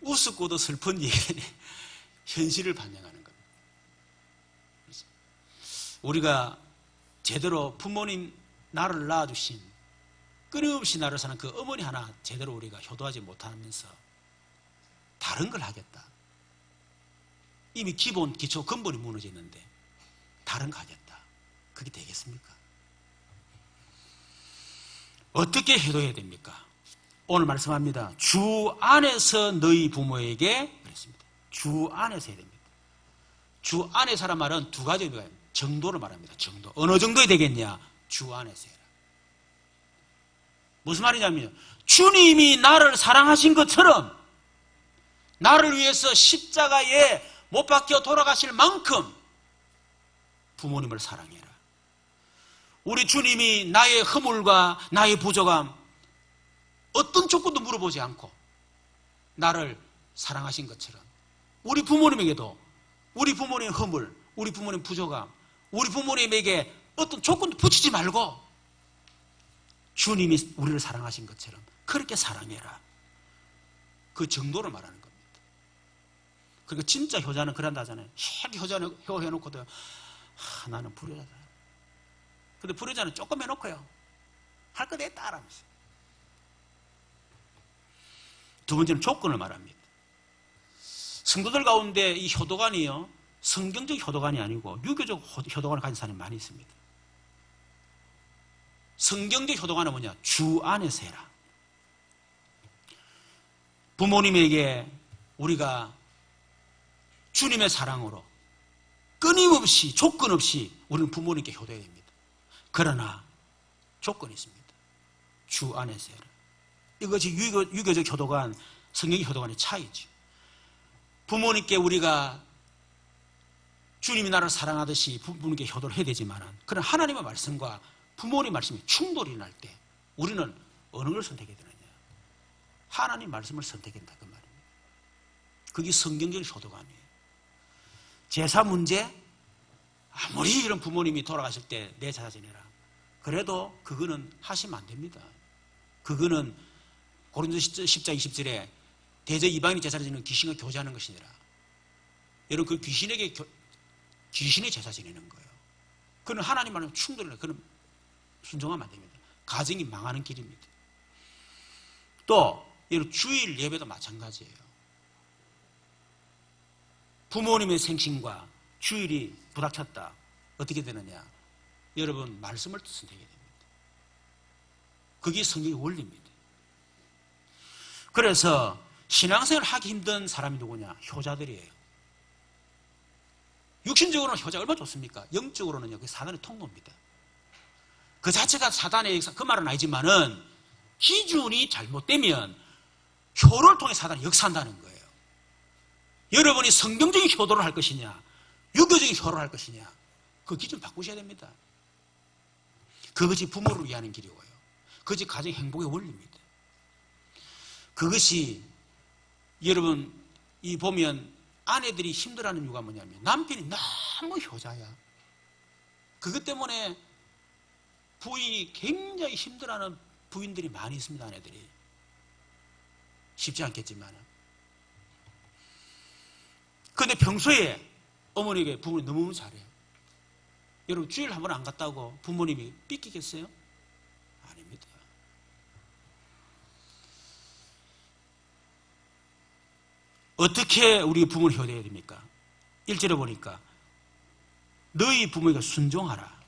우습고도 슬픈 얘기는 현실을 반영하는 겁니다. 우리가 제대로 부모님 나를 낳아주신, 끊임없이 나를 사는 그 어머니 하나 제대로 우리가 효도하지 못하면서 다른 걸 하겠다. 이미 기본, 기초, 근본이 무너져 있는데 다른 거 하겠다. 그게 되겠습니까? 어떻게 효도해야 됩니까? 오늘 말씀합니다. 주 안에서 너희 부모에게 그랬습니다. 주 안에서 해야 됩니다. 주 안에서 하란 말은 두 가지 의미가 있습니다. 정도를 말합니다. 정도. 어느 정도에 되겠냐? 주 안에서 해라. 무슨 말이냐면 주님이 나를 사랑하신 것처럼 나를 위해서 십자가에 못 박혀 돌아가실 만큼 부모님을 사랑해라. 우리 주님이 나의 허물과 나의 부족함 어떤 조건도 물어보지 않고 나를 사랑하신 것처럼 우리 부모님에게도 우리 부모님의 허물, 우리 부모님 부족함, 우리 부모님에게 어떤 조건도 붙이지 말고 주님이 우리를 사랑하신 것처럼 그렇게 사랑해라. 그 정도를 말하는 겁니다. 그러니까 진짜 효자는 그런다 하잖아요. 효자는 효해놓고도 나는 불효자다. 근데 불효자는 조금 해놓고요, 할 거 다 했다 하면서. 두 번째는 조건을 말합니다. 성도들 가운데 이 효도관이요, 성경적 효도관이 아니고 유교적 효도관을 가진 사람이 많이 있습니다. 성경적 효도관은 뭐냐? 주 안에서 해라. 부모님에게 우리가 주님의 사랑으로 끊임없이 조건 없이 우리는 부모님께 효도해야 됩니다. 그러나 조건이 있습니다. 주 안에서 해라. 이것이 유교적 효도관, 성경적 효도관의 차이죠. 부모님께 우리가 주님이 나를 사랑하듯이 부모님께 효도를 해야 되지만, 그런 하나님의 말씀과 부모님 말씀이 충돌이 날 때 우리는 어느 걸 선택해야 되느냐? 하나님 말씀을 선택한다 그 말입니다. 그게 성경적 효도관이에요. 제사 문제, 아무리 이런 부모님이 돌아가실 때 내 제사 지내라, 그래도 그거는 하시면 안 됩니다. 그거는 고린도서 10장 20절에 대저 이방인이 제사를 지내는 귀신과 교제하는 것이니라. 여러분, 그 귀신의 제사 지내는 거예요. 그는 하나님 말하면 충돌을 해요. 그는 순종하면 안 됩니다. 가정이 망하는 길입니다. 또 여러분, 주일 예배도 마찬가지예요. 부모님의 생신과 주일이 부닥쳤다. 어떻게 되느냐? 여러분, 말씀을 선택해야 됩니다. 그게 성경의 원리입니다. 그래서 신앙생활을 하기 힘든 사람이 누구냐? 효자들이에요. 육신적으로는 효자가 얼마나 좋습니까? 영적으로는요, 그게 사단의 통로입니다. 그 자체가 사단의 역사, 그 말은 아니지만은 기준이 잘못되면 효를 통해 사단이 역사한다는 거예요. 여러분이 성경적인 효도를 할 것이냐, 유교적인 효도를 할 것이냐, 그 기준 바꾸셔야 됩니다. 그것이 부모를 위하는 길이고요. 그것이 가정 행복의 원리입니다. 그것이 여러분, 이 보면 아내들이 힘들어하는 이유가 뭐냐면 남편이 너무 효자야. 그것 때문에 부인이 굉장히 힘들어하는 부인들이 많이 있습니다. 아내들이. 쉽지 않겠지만. 그런데 평소에 어머니에게 부모님 너무 잘해요. 여러분, 주일 한 번 안 갔다고 부모님이 삐끼겠어요? 아닙니다. 어떻게 우리 부모를 효도해야 됩니까? 1절에 보니까 너희 부모에게 순종하라.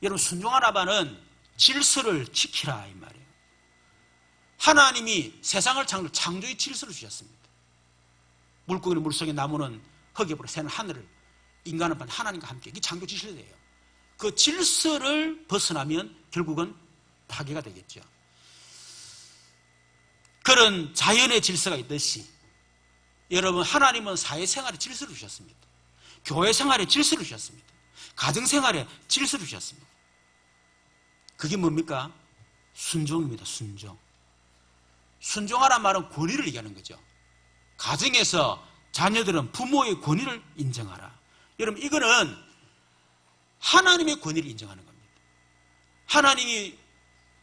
여러분, 순종하라바는 질서를 지키라 이 말이에요. 하나님이 세상을 창조의 질서를 주셨습니다. 물고기는 물속에, 나무는 흙에 뿌려, 새는 하늘을, 인간은 하나님과 함께, 이게 창조 질서예요. 그 질서를 벗어나면 결국은 파괴가 되겠죠. 그런 자연의 질서가 있듯이 여러분, 하나님은 사회생활에 질서를 주셨습니다. 교회생활에 질서를 주셨습니다. 가정생활에 질서를 주셨습니다. 그게 뭡니까? 순종입니다. 순종. 순종하란 말은 권위를 얘기하는 거죠. 가정에서 자녀들은 부모의 권위를 인정하라. 여러분, 이거는 하나님의 권위를 인정하는 겁니다. 하나님이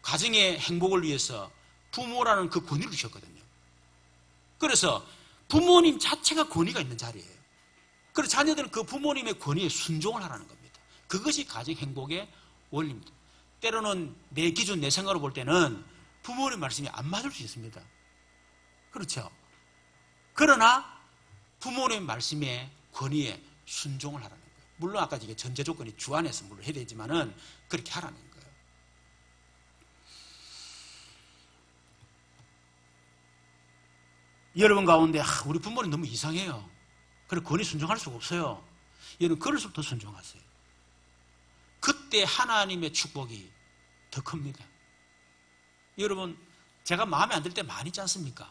가정의 행복을 위해서 부모라는 그 권위를 주셨거든요. 그래서 부모님 자체가 권위가 있는 자리예요. 그래서 자녀들은 그 부모님의 권위에 순종을 하라는 겁니다. 그것이 가정 행복의 원리입니다. 때로는 내 기준, 내 생각으로 볼 때는 부모님 말씀이 안 맞을 수 있습니다. 그렇죠? 그러나 부모님 말씀의 권위에 순종을 하라는 거예요. 물론 아까 이게 전제 조건이 주 안에서 물론 해야 되지만은 그렇게 하라는 거예요. 여러분 가운데 우리 부모님 너무 이상해요. 그래 권위 순종할 수가 없어요. 여러분, 그럴수록 더 순종하세요. 그때 하나님의 축복이 더 큽니다. 여러분, 제가 마음에 안 들 때 많이 있지 않습니까?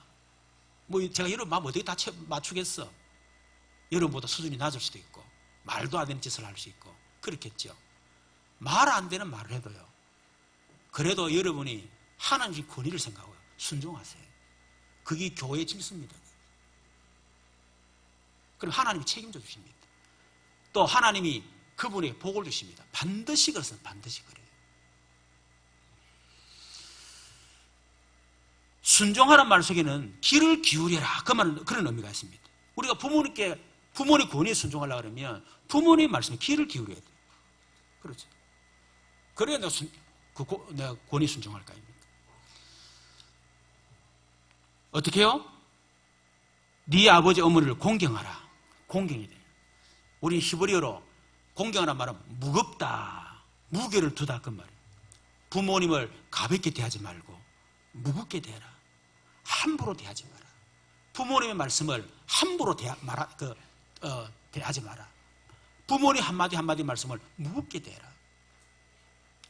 제가 여러분 마음 어떻게 다 맞추겠어? 여러분보다 수준이 낮을 수도 있고, 말도 안 되는 짓을 할 수 있고, 그렇겠죠. 말 안 되는 말을 해도요. 그래도 여러분이 하나님의 권위를 생각하고 순종하세요. 그게 교회의 질서입니다. 그럼 하나님이 책임져 주십니다. 또 하나님이 그분에게 복을 주십니다. 반드시 그렇습니다. 반드시 그래요. 순종하라는 말 속에는 귀를 기울여라, 그런 의미가 있습니다. 우리가 부모님 권위에 순종하려고 그러면 부모님 말씀에 귀를 기울여야 돼요. 그렇죠. 그래야 내가 권위 순종할 거 아닙니까? 어떻게 해요? 네 아버지 어머니를 공경하라. 공경이 돼요. 우리 히브리어로 공경하라는 말은 무겁다, 무게를 두다 그 말이에요. 부모님을 가볍게 대하지 말고 무겁게 대해라. 함부로 대하지 마라. 부모님의 말씀을 함부로 대하지 마라. 부모님 한마디 한마디 말씀을 무겁게 대해라.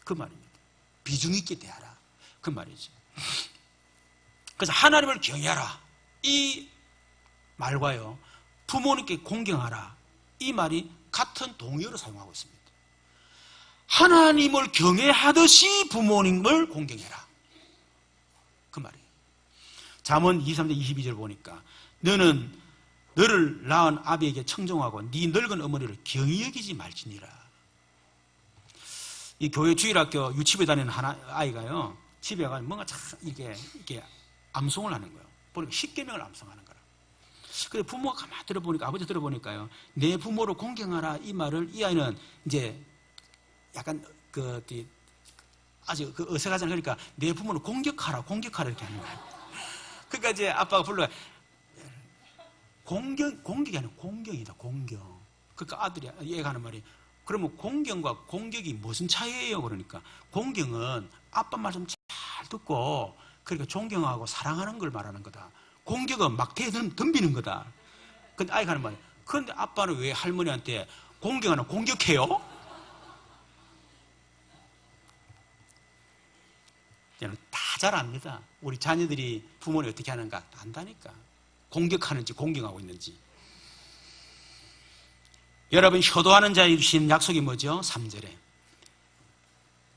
그 말입니다. 비중 있게 대하라. 그 말이죠. 그래서 하나님을 경외하라. 이 말과요, 부모님께 공경하라. 이 말이 같은 동의어로 사용하고 있습니다. 하나님을 경외하듯이 부모님을 공경해라. 그 말이에요. 잠언 23장 22절 보니까 너는 너를 낳은 아비에게 청종하고 네 늙은 어머니를 경히 여기지 말지니라. 이 교회 주일학교 유치부에 다니는 아이가요, 집에 가서 뭔가 참 이렇게 암송을 하는 거예요. 보니까 10계명을 암송하는 거라. 그래서 부모가 가만히 들어보니까, 아버지 들어보니까요, 내 부모를 공경하라 이 말을 이 아이는 이제 약간 아주 어색하잖아요. 그러니까 내 부모를 공격하라 이렇게 하는 거예요. 그러니까 이제 아빠가 불러요. 공격이 아니라 공경이다, 공경. 그러니까 아들이, 얘가 하는 말이, 그러면 공경과 공격이 무슨 차이예요? 그러니까 공경은 아빠 말씀 잘 듣고 그러니까 존경하고 사랑하는 걸 말하는 거다. 공격은 막대에 덤비는 거다. 근데 아이가 하는 말이, 그런데 아빠는 왜 할머니한테 공경하는 공격해요? 저는 다 잘 압니다. 우리 자녀들이 부모님 어떻게 하는가 안다니까. 공격하는지 공경하고 있는지. 여러분, 효도하는 자에게 주신 약속이 뭐죠? 3절에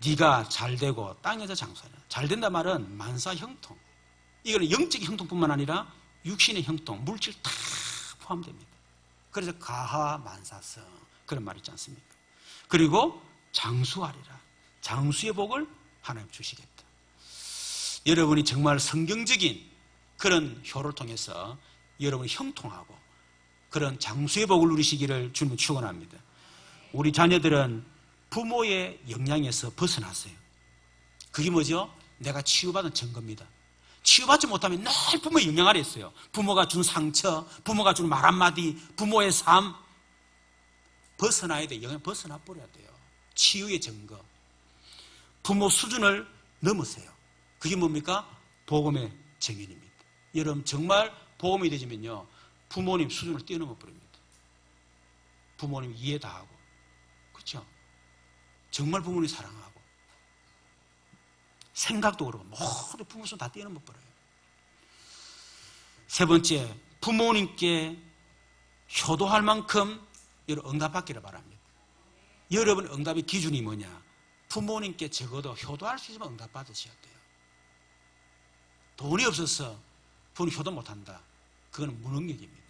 네가 잘되고 땅에서 장수하라. 잘된다 말은 만사 형통. 이거는 영적인 형통뿐만 아니라 육신의 형통, 물질 다 포함됩니다. 그래서 가하 만사성 그런 말 있지 않습니까? 그리고 장수하리라. 장수의 복을 하나님 주시겠다. 여러분이 정말 성경적인 그런 효를 통해서 여러분이 형통하고 그런 장수의 복을 누리시기를 주님 축원합니다. 우리 자녀들은 부모의 영향에서 벗어났어요. 그게 뭐죠? 내가 치유받은 증거입니다. 치유받지 못하면 늘 부모의 영향 아래 있어요. 부모가 준 상처, 부모가 준 말 한마디, 부모의 삶 벗어나야 돼요. 영향 벗어나 버려야 돼요. 치유의 증거. 부모 수준을 넘으세요. 그게 뭡니까? 복음의 정연입니다. 여러분, 정말 복음이 되지면요, 부모님 수준을 뛰어넘어 버립니다. 부모님 이해 다 하고, 그렇죠? 정말 부모님 사랑하고, 생각도 그러고, 모두 부모 수준 다 뛰어넘어 버려요. 세 번째, 부모님께 효도할 만큼 여러분 응답받기를 바랍니다. 여러분 응답의 기준이 뭐냐? 부모님께 적어도 효도할 수 있으면 응답받으셔야 돼요. 돈이 없어서 부모님 효도 못한다. 그건 무능력입니다.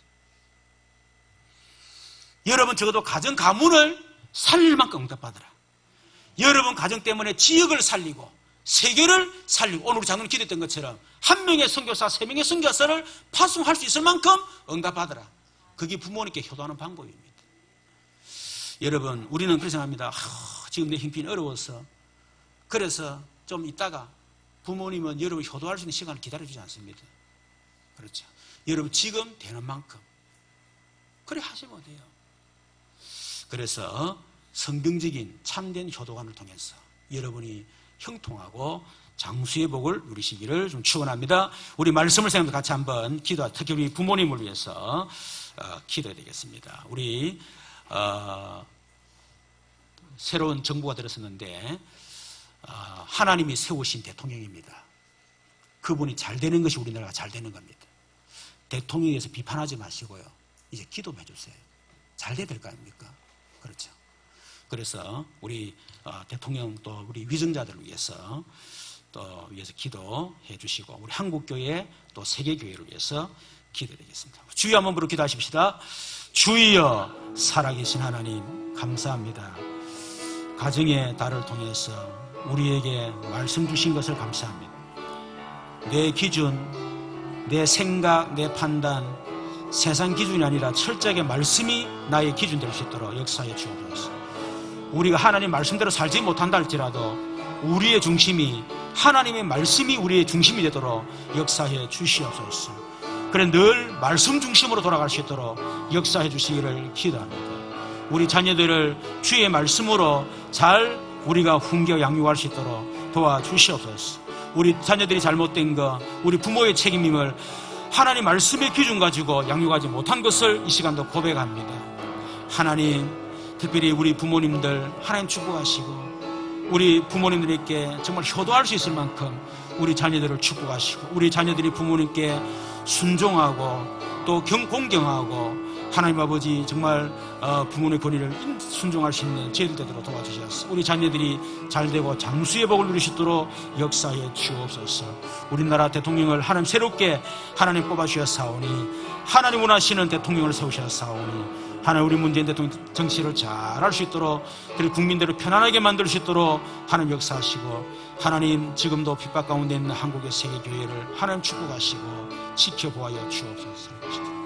여러분 적어도 가정 가문을 살릴 만큼 응답받으라. 여러분 가정 때문에 지역을 살리고 세계를 살리고, 오늘 우리 장로님 기도했던 것처럼 한 명의 선교사, 세 명의 선교사를 파송할 수 있을 만큼 응답받으라. 그게 부모님께 효도하는 방법입니다. 여러분, 우리는 그렇게 생각합니다. 지금 내 형편이 어려워서, 그래서 좀 있다가 부모님은 여러분 효도할 수 있는 시간을 기다려주지 않습니다. 그렇죠. 여러분 지금 되는 만큼 그래 하시면 돼요. 그래서 성경적인 참된 효도관을 통해서 여러분이 형통하고 장수의 복을 누리시기를 좀 축원합니다. 우리 말씀을 생각하면서 같이 한번 기도하, 특히 우리 부모님을 위해서 기도해야 되겠습니다. 우리 새로운 정부가 들었었는데 하나님이 세우신 대통령입니다. 그분이 잘 되는 것이 우리나라가 잘 되는 겁니다. 대통령에 대해서 비판하지 마시고요, 이제 기도 좀 해주세요. 잘 돼야 될 거 아닙니까? 그렇죠. 그래서 우리 대통령 또 우리 위정자들을 위해서 기도해 주시고, 우리 한국교회 또 세계교회를 위해서 기도드리겠습니다. 주여 한번 부르 기도하십시다. 주여, 살아계신 하나님 감사합니다. 가정의 달을 통해서 우리에게 말씀 주신 것을 감사합니다. 내 기준, 내 생각, 내 판단, 세상 기준이 아니라 철저하게 말씀이 나의 기준 될 수 있도록 역사해 주옵소서. 우리가 하나님 말씀대로 살지 못한다 할지라도 우리의 중심이 하나님의 말씀이 우리의 중심이 되도록 역사해 주시옵소서. 그래 늘 말씀 중심으로 돌아갈 수 있도록 역사해 주시기를 기도합니다. 우리 자녀들을 주의 말씀으로 잘 우리가 훈계 양육할 수 있도록 도와주시옵소서. 우리 자녀들이 잘못된 것, 우리 부모의 책임임을 하나님 말씀의 기준 가지고 양육하지 못한 것을 이 시간도 고백합니다. 하나님, 특별히 우리 부모님들 하나님 축복하시고 우리 부모님들에게 정말 효도할 수 있을 만큼 우리 자녀들을 축복하시고 우리 자녀들이 부모님께 순종하고 또 공경하고 하나님 아버지 정말 부모님의 권위를 순종할 수 있는 저희들 되도록 도와주시옵소서. 우리 자녀들이 잘되고 장수의 복을 누릴 수 있도록 역사해 주옵소서. 우리나라 대통령을 하나님 새롭게 하나님 뽑아주셨사오니 하나님 원하시는 대통령을 세우셨사오니 하나님 우리 문재인 대통령 정치를 잘할 수 있도록 그리고 국민들을 편안하게 만들 수 있도록 하나님 역사하시고 하나님 지금도 핍박 가운데 있는 한국의 세계교회를 하나님 축복하시고 지켜보아여 주옵소서.